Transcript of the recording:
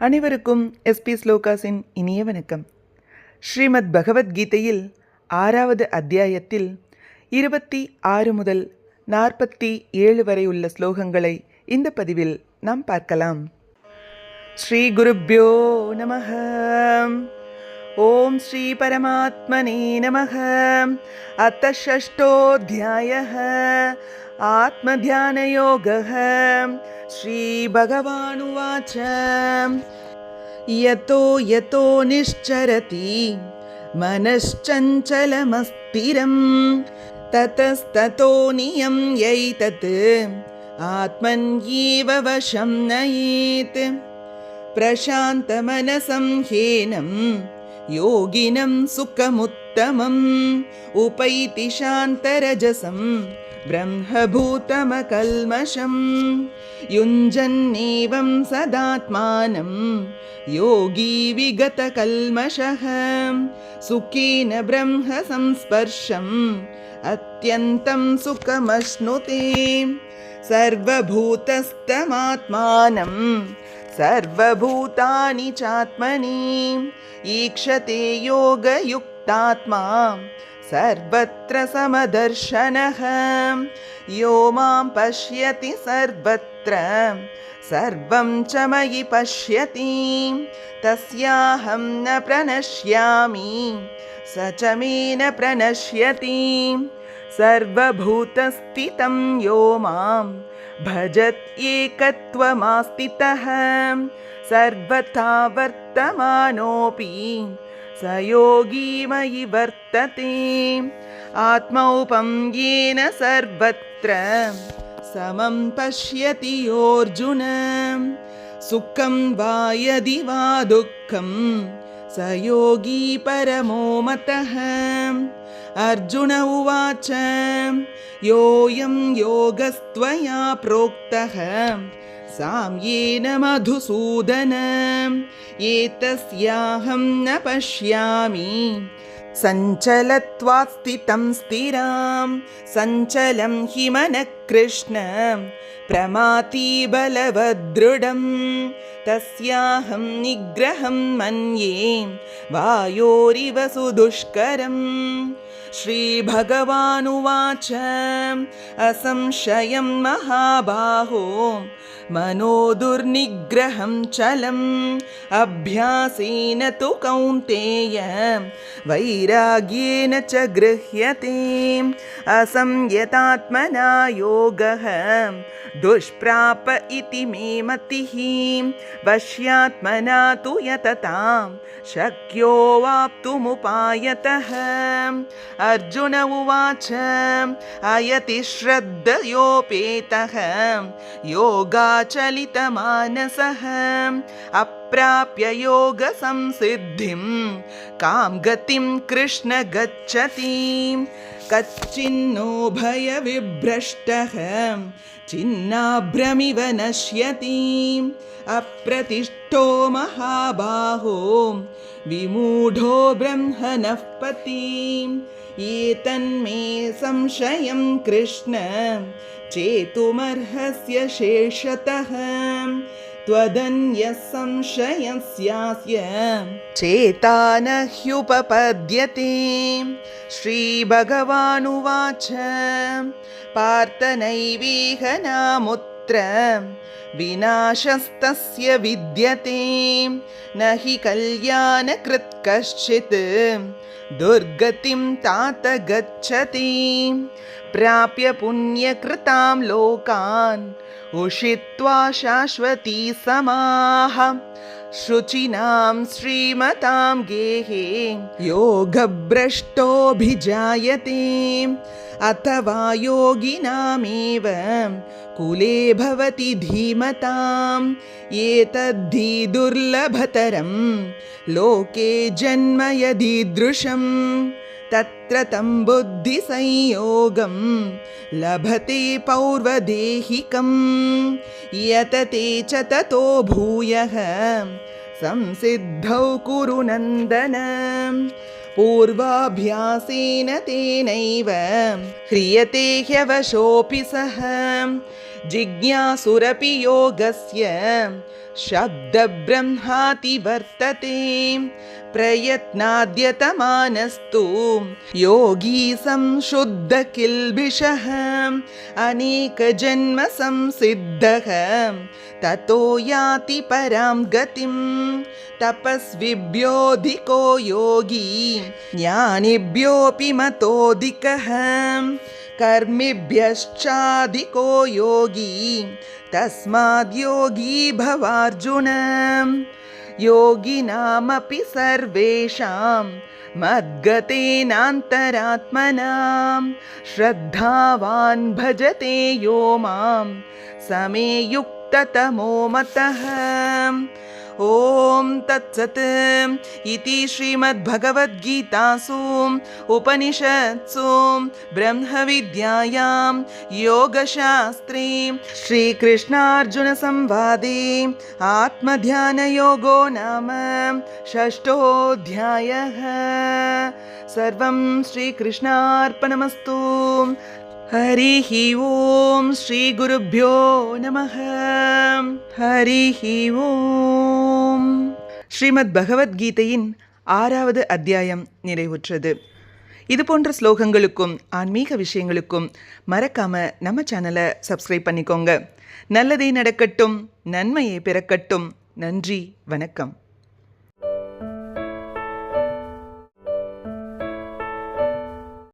அனைவருக்கும் எஸ்பி ஸ்லோகாஸின் இனிய வணக்கம். ஸ்ரீமத் பகவத்கீதையில் 6வது அத்தியாயத்தில் 26 முதல் 47 வரை உள்ள ஸ்லோகங்களை இந்த பதிவில் நாம் பார்க்கலாம். ஸ்ரீ குருப்யோ நமஹ. ஓம் ஸ்ரீ பரமாத்மனே நமஹ. அத்த ஷஷ்டோத்யாயः ஆத்மத்யானயோகः. श्रीभगवानुवाच यतो यतो निश्चरति मनश्चञ्चलमस्थिरं ततस्ततो नियम्यैतत् आत्मन्येव वशं नयेत्. प्रशान्तमनसं ह्येनं योगिनं सुखमुत्तमम् उपैति शान्तरजसं ब्रह्मभूतमकल्मषम्. युञ्जन्नेवं सदात्मानं योगी विगतकल्मषः सुखेन ब्रह्म संस्पर्शम् अत्यन्तं सुखमश्नुते. सर्वभूतस्थमात्मानं सर्वभूतानि चात्मनि ईक्षते योगयुक्तात्मा सर्वत्र समदर्शनः. यो मां पश्यति सर्वत्र सर्वं च मयि पश्यति तस्याहं न प्रणश्यामि स च मे न प्रणश्यति. सर्वभूतस्थितं यो मां भजत्येकत्वमास्थितः सर्वथा वर्तमानोऽपि स योगी मयि वर्तते. आत्मौपं येन सर्वत्र समं पश्यति योऽर्जुन. सुखं वा यदि वा दुःखं स योगी परमो मतः. अर्जुन उवाच योऽयं योगस्त्वया प्रोक्तः साम्येन मधुसूदन एतस्याहं न पश्यामि सञ्चलत्वात् स्थितं स्थिरां. सञ्चलं हि मनः कृष्ण प्रमाथि बलवदृढं तस्याहं निग्रहं मन्ये वायोरिव सुदुष्करम्. श्रीभगवानुवाच असंशयं महाबाहो मनो दुर्निग्रहं चलम् अभ्यासेन तु कौन्तेय वैराग्येन च गृह्यते. असंयतात्मना योगः दुष्प्राप इति मे मतिः. वश्यात्मना तु यततां शक्यो वाप्तुमुपायतः. अर्जुन उवाच अयति श्रद्धयोपेतः योगाचलितमानसः अप्राप्य योगसंसिद्धिं कां गतिं कृष्ण गच्छति. कच्चिन्नो भयविभ्रष्टः छिन्नाभ्रमिव नश्यति. अप्रतिष्ठो महाबाहो विमूढो ब्रह्मणः पति. एतन्मे संशयं कृष्ण चेतुमर्हस्य शेषतः. त्वदन्यः संशयस्यास्य चेता न ह्युपपद्यते. श्रीभगवानुवाच पार्थ नैवेह नामुत्र विनाशस्तस्य विद्यते. न हि कल्याणकृत् कश्चित् दुर्गतिं तात गच्छति. प्राप्य पुण्यकृतां लोकान् उषित्वा शाश्वती समाः. शुचिनां श्रीमतां गेहे योगभ्रष्टोऽभिजायते. अथवा योगिनामेव कुले भवति धीमताम्. एतद्धि दुर्लभतरं लोके जन्म यदीदृशं तत्र तं बुद्धिसंयोगं लभते पौर्वदेहिकं. यतते च ततो भूयः संसिद्धौ कुरु नन्दन. पूर्वाभ्यासेन तेनैव ह्रियते ह्यवशोऽपि सः जिज्ञासुरपि योगस्य शब्दब्रह्माति वर्तते प्रयत्नाद्यतमानस्तु योगी संशुद्धकिल्बिषः अनेकजन्म संसिद्धः ततो याति परां गतिं तपस्विभ्योऽधिको योगी ज्ञानिभ्योऽपि मतोऽधिकः कर्मिभ्यश्चाधिको योगी तस्माद् योगी भवार्जुन योगिनामपि सर्वेषां मद्गतेनान्तरात्मना श्रद्धावान् भजते यो मां समे युक्ततमो मतः। ॐ तत्सत् इति श्रीमद्भगवद्गीतासु उपनिषत्सु ब्रह्मविद्यायां योगशास्त्रे श्रीकृष्णार्जुनसंवादे आत्मध्यानयोगो नाम षष्ठोऽध्यायः। सर्वं श्रीकृष्णार्पणमस्तु। हरिः ओम श्रीगुरुभ्यो नमः। हरिः ஓம். ஸ்ரீமத் பகவத்கீதையின் 6வது அத்தியாயம் நிறைவுற்றது. இது போன்ற ஸ்லோகங்களுக்கும் ஆன்மீக விஷயங்களுக்கும் மறக்காம நம்ம சேனலை சப்ஸ்கிரைப் பண்ணிக்கோங்க. நல்லதே நடக்கட்டும், நன்மையே பிறக்கட்டும். நன்றி, வணக்கம்.